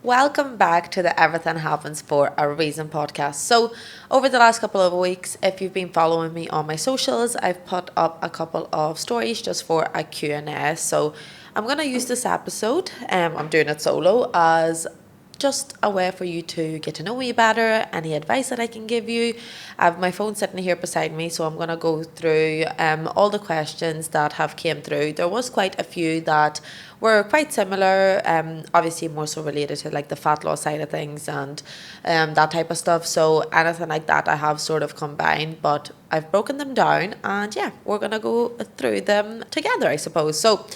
Welcome back to the Everything Happens for a Reason podcast. So, over the last couple of weeks, if you've been following me on my socials, I've put up a couple of stories just for a Q&A. So, I'm going to use this episode, I'm doing it solo, as just a way for you to get to know me better, any advice that I can give you. I have my phone sitting here beside me, so I'm going to go through all the questions that have came through. There was quite a few that were quite similar, obviously more so related to like the fat loss side of things and that type of stuff. So anything like that I have sort of combined, but I've broken them down and yeah, we're going to go through them together, I suppose. So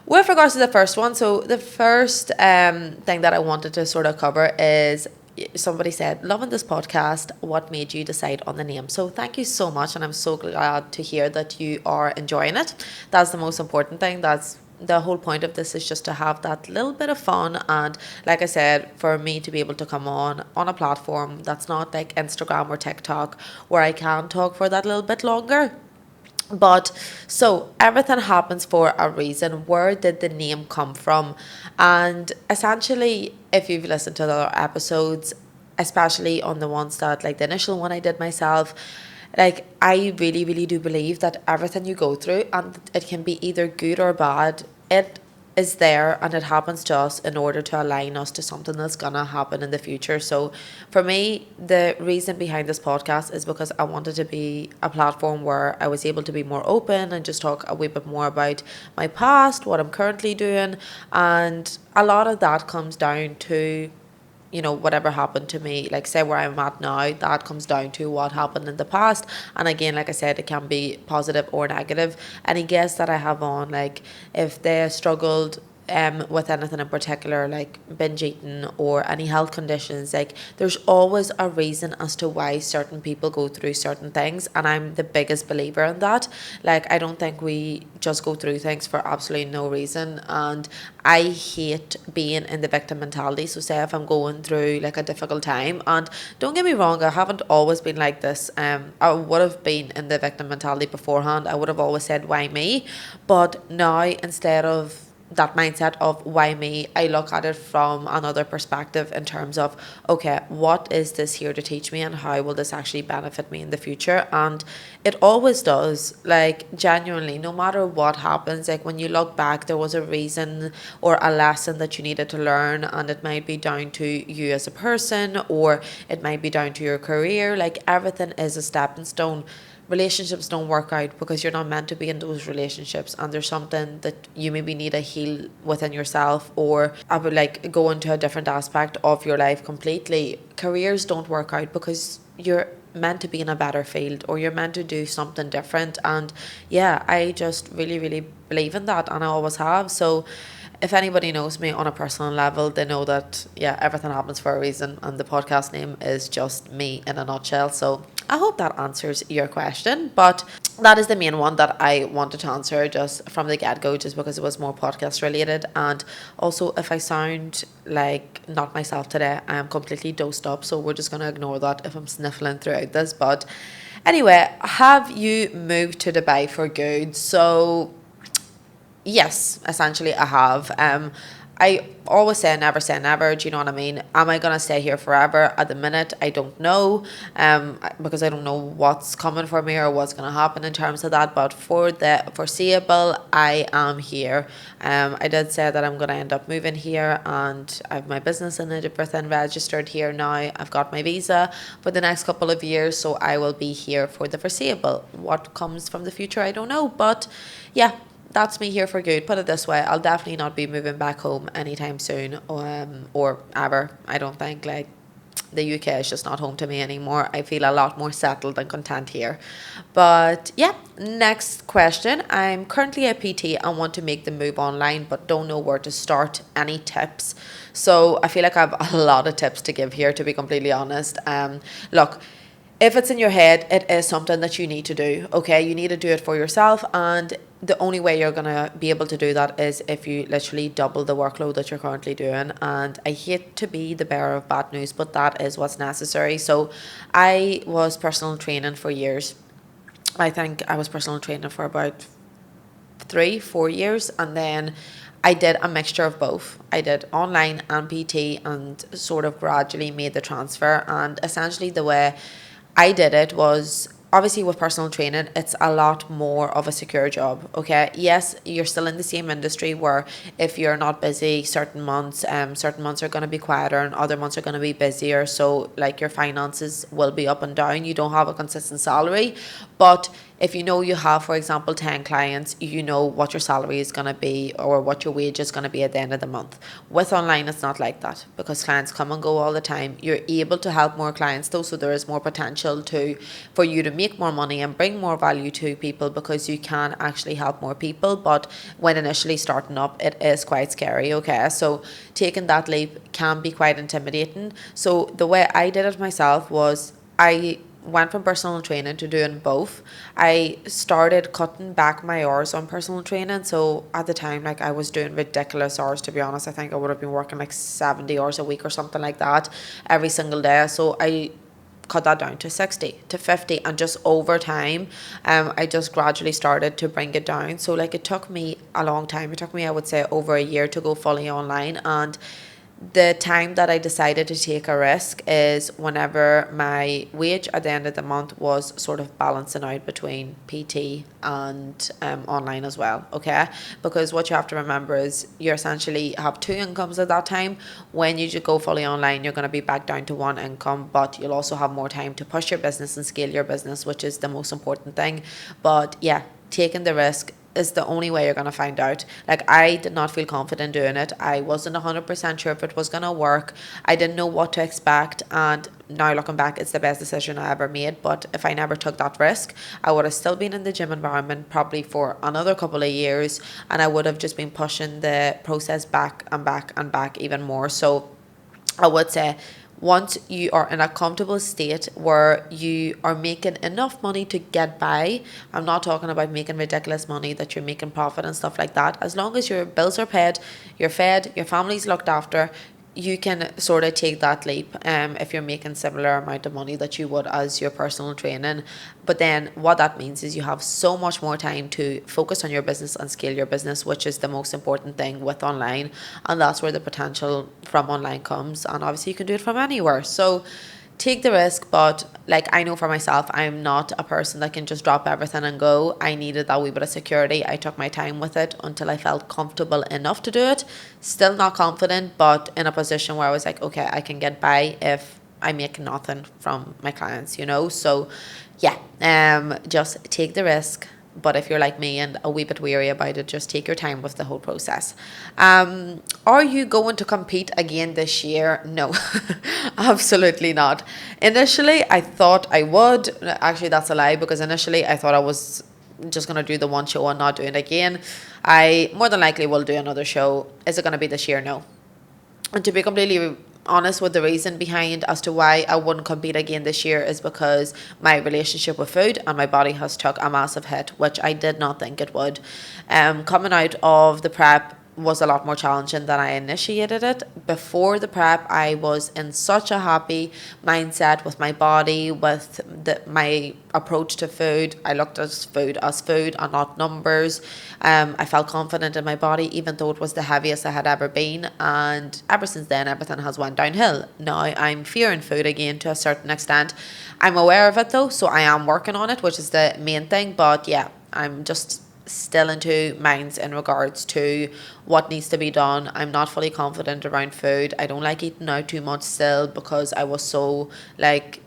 with regards to the first one, so the first thing that I wanted to sort of cover is somebody said, loving this podcast, what made you decide on the name? So thank you so much, and I'm so glad to hear that you are enjoying it. That's the most important thing. That's the whole point of this, is just to have that little bit of fun, and like I said, for me to be able to come on a platform that's not like Instagram or TikTok, where I can talk for that little bit longer. But so everything happens for a reason. Where did the name come from? And essentially, if you've listened to the other episodes, especially on the ones that, like the initial one I did myself, like I really, really do believe that everything you go through, and it can be either good or bad, it is there and it happens to us in order to align us to something that's gonna happen in the future. So for me, the reason behind this podcast is because I wanted to be a platform where I was able to be more open and just talk a wee bit more about my past, what I'm currently doing, and a lot of that comes down to, you know, whatever happened to me, like say where I'm at now, that comes down to what happened in the past. And again, like I said, it can be positive or negative. Any guests that I have on, like if they struggled with anything in particular, like binge eating or any health conditions, like there's always a reason as to why certain people go through certain things, and I'm the biggest believer in that. Like I don't think we just go through things for absolutely no reason, and I hate being in the victim mentality. So say if I'm going through like a difficult time, and don't get me wrong, I haven't always been like this. I would have been in the victim mentality beforehand. I would have always said, why me? But now, instead of that mindset of why me, I look at it from another perspective in terms of, okay, what is this here to teach me, and how will this actually benefit me in the future? And it always does. Like genuinely, no matter what happens, like when you look back, there was a reason or a lesson that you needed to learn, and it might be down to you as a person, or it might be down to your career. Like everything is a stepping stone. Relationships don't work out because you're not meant to be in those relationships, and there's something that you maybe need to heal within yourself, or I would like go into a different aspect of your life completely. Careers don't work out because you're meant to be in a better field, or you're meant to do something different. And yeah, I just really, really believe in that, and I always have. So if anybody knows me on a personal level, they know that, yeah, everything happens for a reason, and the podcast name is just me in a nutshell. So I hope that answers your question, but that is the main one that I wanted to answer just from the get-go, just because it was more podcast related. And also, if I sound like not myself today, I am completely dosed up, so we're just going to ignore that if I'm sniffling throughout this. But anyway, have you moved to Dubai for good? So yes, essentially I have. I always say never, do you know what I mean? Am I going to stay here forever? At the minute, I don't know, because I don't know what's coming for me or what's going to happen in terms of that. But for the foreseeable, I am here. I did say that I'm going to end up moving here, and I have my business and everything registered here now. I've got my visa for the next couple of years, so I will be here for the foreseeable. What comes from the future, I don't know. But yeah, that's me here for good. Put it this way, I'll definitely not be moving back home anytime soon, or ever. I don't think. Like the UK is just not home to me anymore. I feel a lot more settled and content here. But yeah, next question. I'm currently a PT and want to make the move online, but don't know where to start. Any tips? So I feel like I have a lot of tips to give here, to be completely honest. Look, if it's in your head, it is something that you need to do. Okay, you need to do it for yourself, and the only way you're gonna be able to do that is if you literally double the workload that you're currently doing. And I hate to be the bearer of bad news, but that is what's necessary. So I was personal training for years. I think I was personal training for about 3-4 years, and then I did a mixture of both. I did online and PT and sort of gradually made the transfer. And essentially, the way I did it was obviously with personal training, it's a lot more of a secure job. Okay. Yes, you're still in the same industry where if you're not busy certain months are going to be quieter and other months are going to be busier. So, like, your finances will be up and down. You don't have a consistent salary. But if you know you have, for example, 10 clients, you know what your salary is going to be or what your wage is going to be at the end of the month. With online, it's not like that because clients come and go all the time. You're able to help more clients though, so there is more potential for you to make more money and bring more value to people because you can actually help more people. But when initially starting up, it is quite scary. Okay, so taking that leap can be quite intimidating. So the way I did it myself was I went from personal training to doing both. I started cutting back my hours on personal training. So at the time, like, I was doing ridiculous hours, to be honest. I think I would have been working like 70 hours a week or something like that every single day. So I cut that down to 60 to 50, and just over time I just gradually started to bring it down. So like, it took me a long time. It took me, I would say, over a year to go fully online. And the time that I decided to take a risk is whenever my wage at the end of the month was sort of balancing out between PT and online as well. Okay, because what you have to remember is you essentially have two incomes at that time. When you just go fully online, you're going to be back down to one income, but you'll also have more time to push your business and scale your business, which is the most important thing. But yeah, taking the risk is the only way you're going to find out. Like, I did not feel confident doing it. I wasn't 100% sure if it was going to work. I didn't know what to expect. And now looking back, it's the best decision I ever made. But if I never took that risk, I would have still been in the gym environment probably for another couple of years. And I would have just been pushing the process back and back and back even more. So I would say, once you are in a comfortable state where you are making enough money to get by, I'm not talking about making ridiculous money that you're making profit and stuff like that. As long as your bills are paid, you're fed, your family's looked after, you can sort of take that leap if you're making similar amount of money that you would as your personal training. But then what that means is you have so much more time to focus on your business and scale your business, which is the most important thing with online. And that's where the potential from online comes. And obviously you can do it from anywhere. So take the risk, but like, I know for myself, I'm not a person that can just drop everything and go. I needed that wee bit of security. I took my time with it until I felt comfortable enough to do it. Still not confident, but in a position where I was like, okay, I can get by if I make nothing from my clients, you know? So yeah, just take the risk. But if you're like me and a wee bit weary about it, just take your time with the whole process. Are you going to compete again this year? No, absolutely not. Initially, I thought I would. Actually, that's a lie, because initially I thought I was just going to do the one show and not do it again. I more than likely will do another show. Is it going to be this year? No. And to be completely honest with the reason behind as to why I wouldn't compete again this year is because my relationship with food and my body has took a massive hit, which I did not think it would. Coming out of the prep was a lot more challenging than I initiated it. Before the prep, I was in such a happy mindset with my body, with my approach to food. I looked at food and not numbers. I felt confident in my body, even though it was the heaviest I had ever been. And ever since then, everything has went downhill. Now I'm fearing food again to a certain extent. I'm aware of it though, so I am working on it, which is the main thing. But yeah, I'm just still into minds in regards to what needs to be done. I'm not fully confident around food. I don't like eating out too much still, because I was so like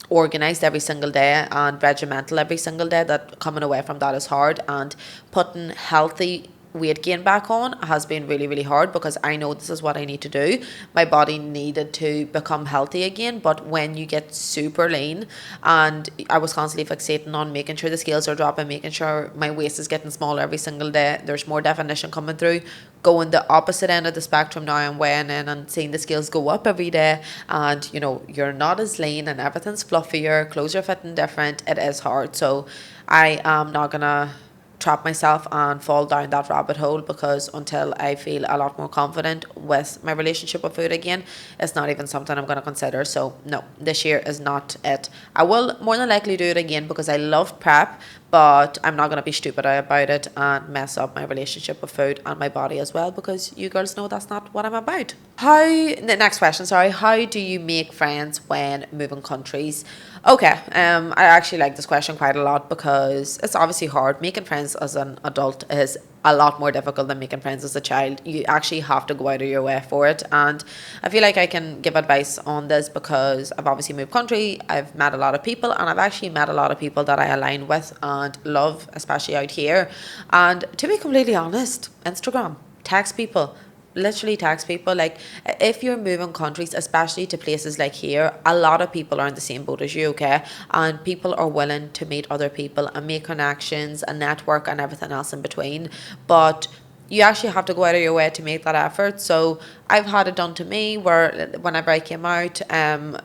organized every single day and regimental every single day that coming away from that is hard. And putting healthy weight gain back on has been really, really hard, because I know this is what I need to do. My body needed to become healthy again, but when you get super lean, and I was constantly fixating on making sure the scales are dropping, making sure my waist is getting smaller every single day, there's more definition coming through, going the opposite end of the spectrum now, I'm weighing in and seeing the scales go up every day, and you know, you're not as lean and everything's fluffier, clothes are fitting different, it is hard. So I am not gonna trap myself and fall down that rabbit hole, because until I feel a lot more confident with my relationship with food again, it's not even something I'm going to consider. So no, this year is not it. I will more than likely do it again because I loved prep, but I'm not going to be stupid about it and mess up my relationship with food and my body as well, because you girls know that's not what I'm about. The next question, sorry, how do you make friends when moving countries? Okay, I actually like this question quite a lot because it's obviously hard. Making friends as an adult is a lot more difficult than making friends as a child. You actually have to go out of your way for it. And I feel like I can give advice on this because I've obviously moved country, I've met a lot of people, and I've actually met a lot of people that I align with and love, especially out here. And to be completely honest, Instagram, text people, literally text people. Like, if you're moving countries, especially to places like here, a lot of people are in the same boat as you, okay? And people are willing to meet other people and make connections and network and everything else in between, but you actually have to go out of your way to make that effort. So I've had it done to me where whenever I came out,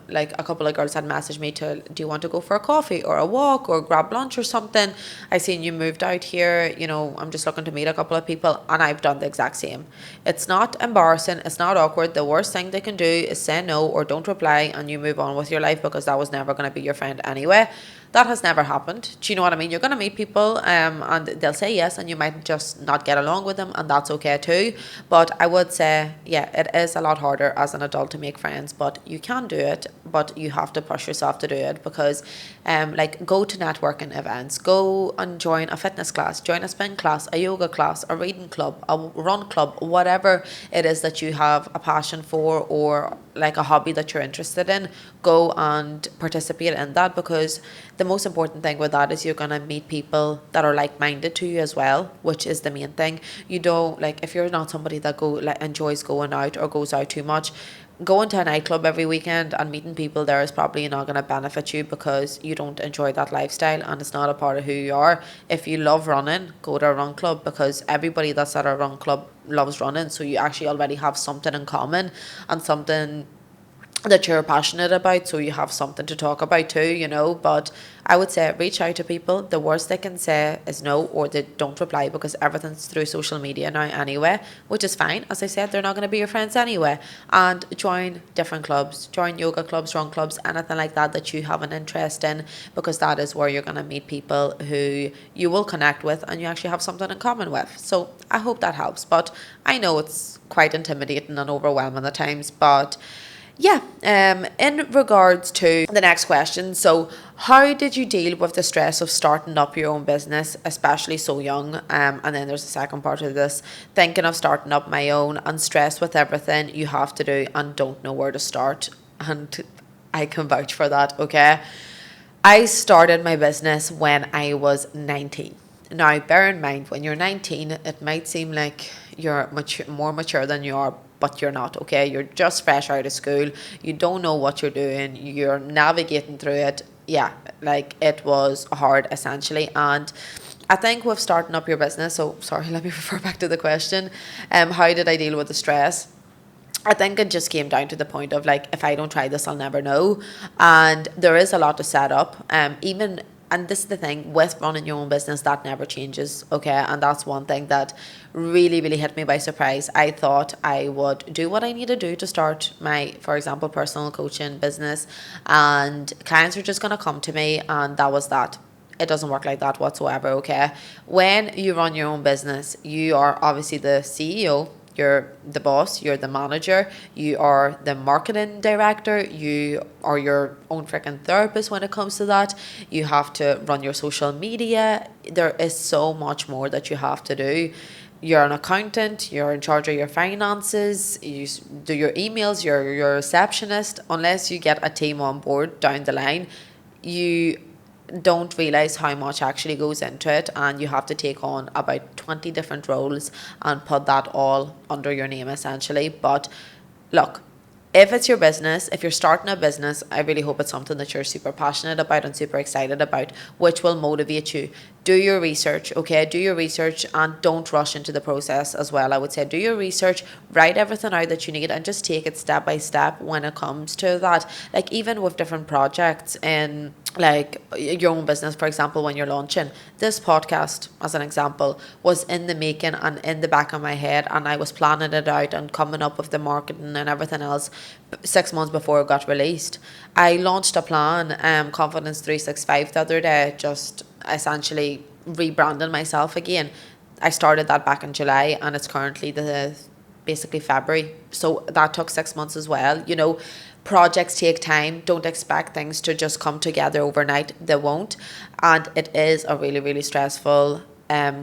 like a couple of girls had messaged me to, do you want to go for a coffee or a walk or grab lunch or something? I seen you moved out here, you know, I'm just looking to meet a couple of people, and I've done the exact same. It's not embarrassing, it's not awkward. The worst thing they can do is say no or don't reply and you move on with your life, because that was never going to be your friend anyway. That has never happened. Do you know what I mean? You're going to meet people, and they'll say yes, and you might just not get along with them, and that's okay too. But I would say, yeah, it is a lot harder as an adult to make friends, but you can do it, but you have to push yourself to do it, because like, go to networking events, go and join a fitness class, join a spin class, a yoga class, a reading club, a run club, whatever it is that you have a passion for, or like a hobby that you're interested in. Go and participate in that, because the most important thing with that is you're going to meet people that are like-minded to you as well, which is the main thing. You don't, like, if you're not somebody that enjoys going out or goes out too much, going to a nightclub every weekend and meeting people there is probably not going to benefit you, because you don't enjoy that lifestyle and it's not a part of who you are. If you love running, go to a run club, because everybody that's at a run club loves running, so you actually already have something in common and something that you're passionate about, so you have something to talk about too, you know. But I would say reach out to people. The worst they can say is no, or they don't reply, because everything's through social media now anyway, which is fine. As I said, they're not going to be your friends anyway. And join different clubs, join yoga clubs, run clubs, anything like that that you have an interest in, because that is where you're going to meet people who you will connect with and you actually have something in common with. So I hope that helps, but I know it's quite intimidating and overwhelming at times. But yeah, in regards to the next question, so how did you deal with the stress of starting up your own business, especially so young? And then there's a second part of this, thinking of starting up my own and stressed with everything you have to do and don't know where to start. And I can vouch for that, okay? I started my business when I was 19. Now, bear in mind, when you're 19, it might seem like you're more mature than you are, but you're not, okay? You're just fresh out of school. You don't know what you're doing. You're navigating through it. Yeah, like, it was hard, essentially. And I think with starting up your business, so sorry, let me refer back to the question. How did I deal with the stress? I think it just came down to the point of, like, if I don't try this, I'll never know. And there is a lot to set up. And this is the thing with running your own business, that never changes, okay? And that's one thing that really, really hit me by surprise. I thought I would do what I need to do to start my, for example, personal coaching business, and clients are just going to come to me, and that was that. It doesn't work like that whatsoever, okay? When you run your own business, you are obviously the CEO, you're the boss, you're the manager, you are the marketing director, you are your own freaking therapist when it comes to that. You have to run your social media. There is so much more that you have to do. You're an accountant, you're in charge of your finances, you do your emails, you're your receptionist. Unless you get a team on board down the line, you don't realize how much actually goes into it, and you have to take on about 20 different roles and put that all under your name, essentially. But look, if it's your business, if you're starting a business, I really hope it's something that you're super passionate about and super excited about, which will motivate you. Do your research, okay? Do your research, and don't rush into the process as well. I would say do your research, write everything out that you need, and just take it step by step when it comes to that. Like, even with different projects in, like, your own business, for example, when you're launching this podcast, as an example, was in the making and in the back of my head, and I was planning it out and coming up with the marketing and everything else 6 months before it got released. I launched a plan, Confidence 365, the other day, just essentially rebranding myself again. I started that back in July, and it's currently the basically February. So that took 6 months as well. You know, projects take time. Don't expect things to just come together overnight. They won't. And it is a really, really stressful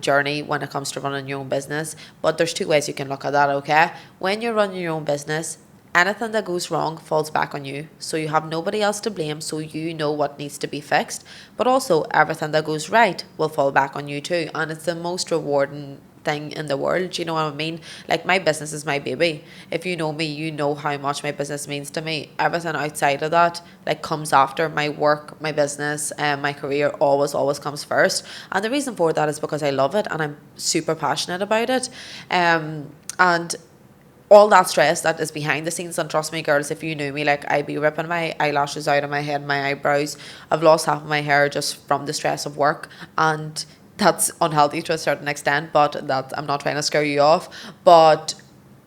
journey when it comes to running your own business. But there's two ways you can look at that, okay? When you're running your own business, anything that goes wrong falls back on you. So you have nobody else to blame, so you know what needs to be fixed. But also, everything that goes right will fall back on you too. And it's the most rewarding thing in the world. You know what I mean? Like, my business is my baby. If you know me, you know how much my business means to me. Everything outside of that, like, comes after. My work, my business, and my career always comes first. And the reason for that is because I love it and I'm super passionate about it. And all that stress that is behind the scenes, and trust me, girls, if you knew me, like, I'd be ripping my eyelashes out of my head, my eyebrows. I've lost half of my hair just from the stress of work, and that's unhealthy to a certain extent, but that, I'm not trying to scare you off, but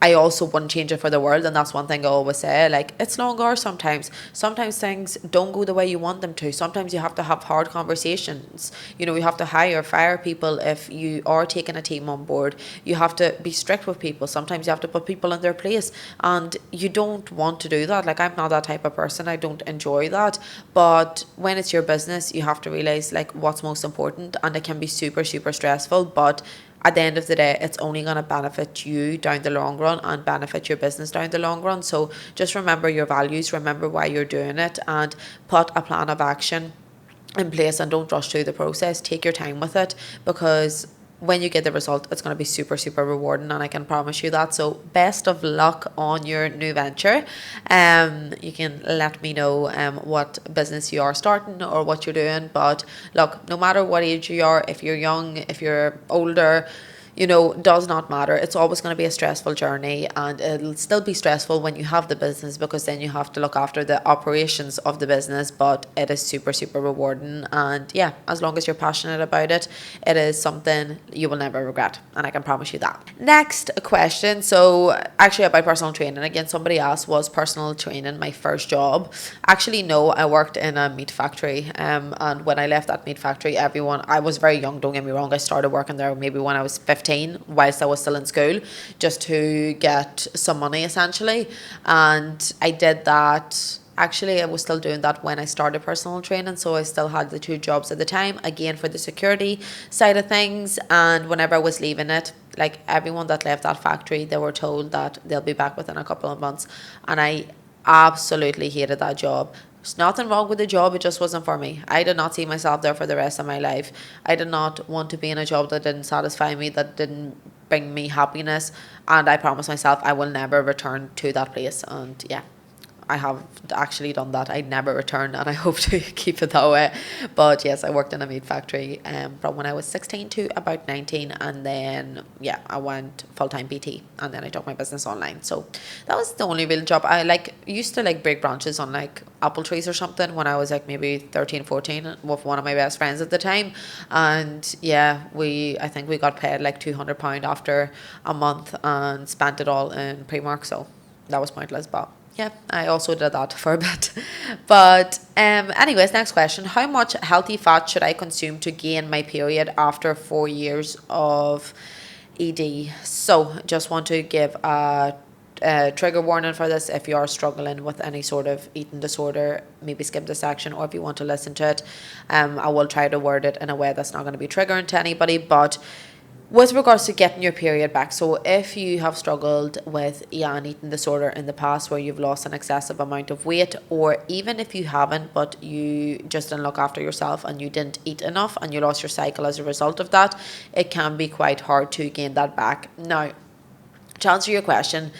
I also wouldn't change it for the world. And that's one thing I always say, like, it's long hours sometimes things don't go the way you want them to. Sometimes you have to have hard conversations. You know, you have to fire people. If you are taking a team on board, you have to be strict with people. Sometimes you have to put people in their place, and you don't want to do that. Like, I'm not that type of person. I don't enjoy that. But when it's your business, you have to realize, like, what's most important, and it can be super stressful, but at the end of the day, it's only going to benefit you down the long run and benefit your business down the long run. So just remember your values, remember why you're doing it, and put a plan of action in place, and don't rush through the process. Take your time with it, because when you get the result, it's going to be super rewarding, and I can promise you that. So best of luck on your new venture. You can let me know what business you are starting or what you're doing. But look, no matter what age you are, if you're young, if you're older, you know, does not matter. It's always going to be a stressful journey, and it'll still be stressful when you have the business, because then you have to look after the operations of the business. But it is super rewarding, and yeah, as long as you're passionate about it, it is something you will never regret, and I can promise you that. Next question. So actually, about personal training again, somebody asked, was personal training my first job? Actually, no. I worked in a meat factory, and when I left that meat factory, I was very young, don't get me wrong. I started working there maybe when I was 15, whilst I was still in school, just to get some money essentially. And I did that. Actually, I was still doing that when I started personal training, so I still had the two jobs at the time, again for the security side of things. And whenever I was leaving it, like, everyone that left that factory, they were told that they'll be back within a couple of months, and I absolutely hated that job. There's nothing wrong with the job, it just wasn't for me. I did not see myself there for the rest of my life. I did not want to be in a job that didn't satisfy me, that didn't bring me happiness, and I promised myself I will never return to that place. And yeah, I have actually done that. I'd never return, and I hope to keep it that way. But yes, I worked in a meat factory from when I was 16 to about 19, and then yeah, I went full-time PT, and then I took my business online. So that was the only real job. I used to break branches on apple trees or something when I was maybe 13, 14 with one of my best friends at the time. And yeah, I think we got paid £200 after a month and spent it all in Primark, so that was pointless. But yeah, I also did that for a bit. But anyways, next question. How much healthy fat should I consume to gain my period after 4 years of ED? So just want to give a trigger warning for this. If you are struggling with any sort of eating disorder, maybe skip this section, or if you want to listen to it, I will try to word it in a way that's not going to be triggering to anybody. But with regards to getting your period back, so if you have struggled with an eating disorder in the past where you've lost an excessive amount of weight, or even if you haven't but you just didn't look after yourself and you didn't eat enough and you lost your cycle as a result of that, it can be quite hard to gain that back. Now, to answer your question,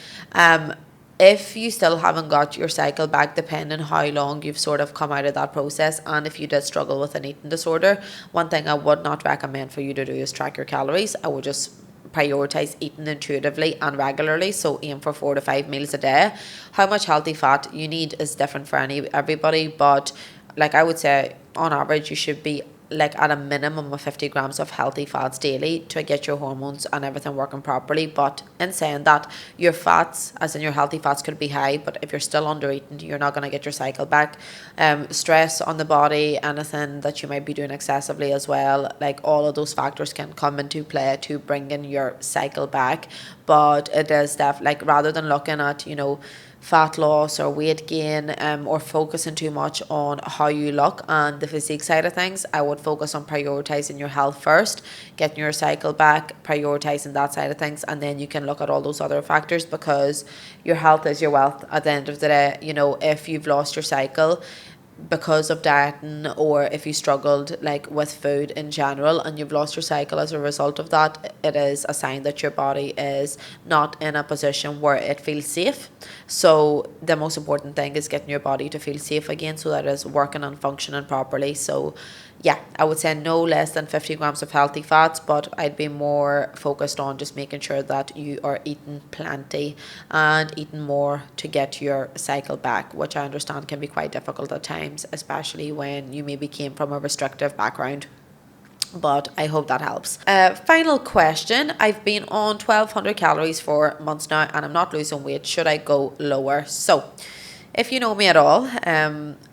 if you still haven't got your cycle back, depending how long you've sort of come out of that process, and if you did struggle with an eating disorder, one thing I would not recommend for you to do is track your calories. I would just prioritize eating intuitively and regularly, so aim for 4 to 5 meals a day. How much healthy fat you need is different for everybody, but I would say on average you should be like at a minimum of 50 grams of healthy fats daily to get your hormones and everything working properly. But in saying that, your fats, as in your healthy fats, could be high, but if you're still under eating, you're not going to get your cycle back. Stress on the body, anything that you might be doing excessively as well, like all of those factors can come into play to bring in your cycle back. But it is like rather than looking at, fat loss or weight gain, or focusing too much on how you look and the physique side of things, I would focus on prioritizing your health first, getting your cycle back, prioritizing that side of things, and then you can look at all those other factors, because your health is your wealth at the end of the day. If you've lost your cycle because of dieting, or if you struggled like with food in general and you've lost your cycle as a result of that, it is a sign that your body is not in a position where it feels safe. So the most important thing is getting your body to feel safe again, so that it is working and functioning properly. So yeah, I would say no less than 50 grams of healthy fats, but I'd be more focused on just making sure that you are eating plenty and eating more to get your cycle back, which I understand can be quite difficult at times, especially when you maybe came from a restrictive background. But I hope that helps. Final question. I've been on 1200 calories for months now and I'm not losing weight. Should I go lower? So if you know me at all,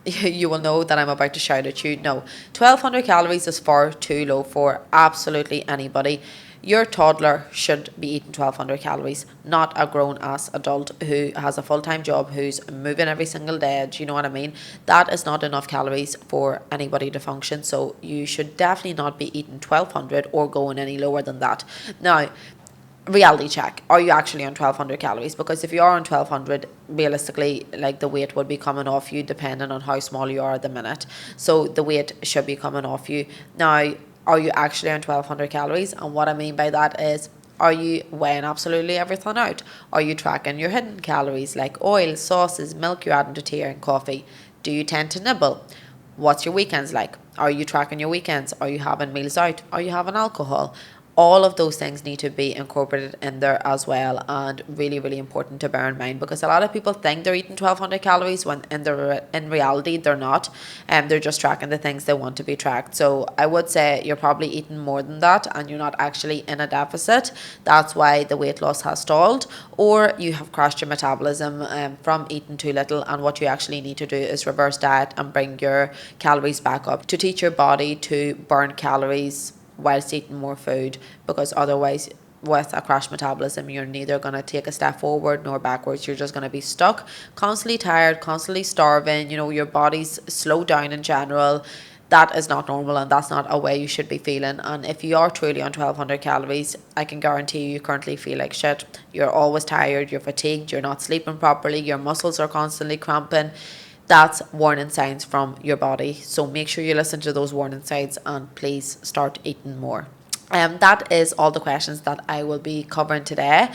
you will know that I'm about to shout at you. No, 1200 calories is far too low for absolutely anybody. Your toddler should be eating 1200 calories, not a grown ass adult who has a full-time job, who's moving every single day. Do you know what I mean? That is not enough calories for anybody to function. So you should definitely not be eating 1200 or going any lower than that. Now, reality check, are you actually on 1200 calories? Because if you are on 1200, realistically, like the weight would be coming off you depending on how small you are at the minute. So the weight should be coming off you. Now, are you actually on 1200 calories? And what I mean by that is, are you weighing absolutely everything out? Are you tracking your hidden calories like oil, sauces, milk you're adding to tea and coffee? Do you tend to nibble? What's your weekends like? Are you tracking your weekends? Are you having meals out? Are you having alcohol? All of those things need to be incorporated in there as well, and really, really important to bear in mind, because a lot of people think they're eating 1200 calories when in reality they're not, and they're just tracking the things they want to be tracked. So I would say you're probably eating more than that and you're not actually in a deficit. That's why the weight loss has stalled, or you have crashed your metabolism from eating too little, and what you actually need to do is reverse diet and bring your calories back up to teach your body to burn calories whilst eating more food, because otherwise with a crash metabolism you're neither going to take a step forward nor backwards. You're just going to be stuck, constantly tired, constantly starving. Your body's slowed down in general. That is not normal, and that's not a way you should be feeling. And if you are truly on 1200 calories, I can guarantee you currently feel like shit. You're always tired, you're fatigued, you're not sleeping properly, your muscles are constantly cramping. That's warning signs from your body. So make sure you listen to those warning signs and please start eating more. That is all the questions that I will be covering today.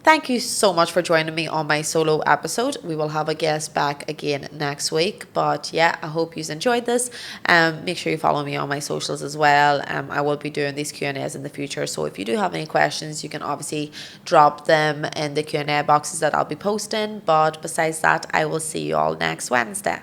Thank you so much for joining me on my solo episode. We will have a guest back again next week. But yeah, I hope you enjoyed this. Make sure you follow me on my socials as well. I will be doing these Q&As in the future. So if you do have any questions, you can obviously drop them in the Q&A boxes that I'll be posting. But besides that, I will see you all next Wednesday.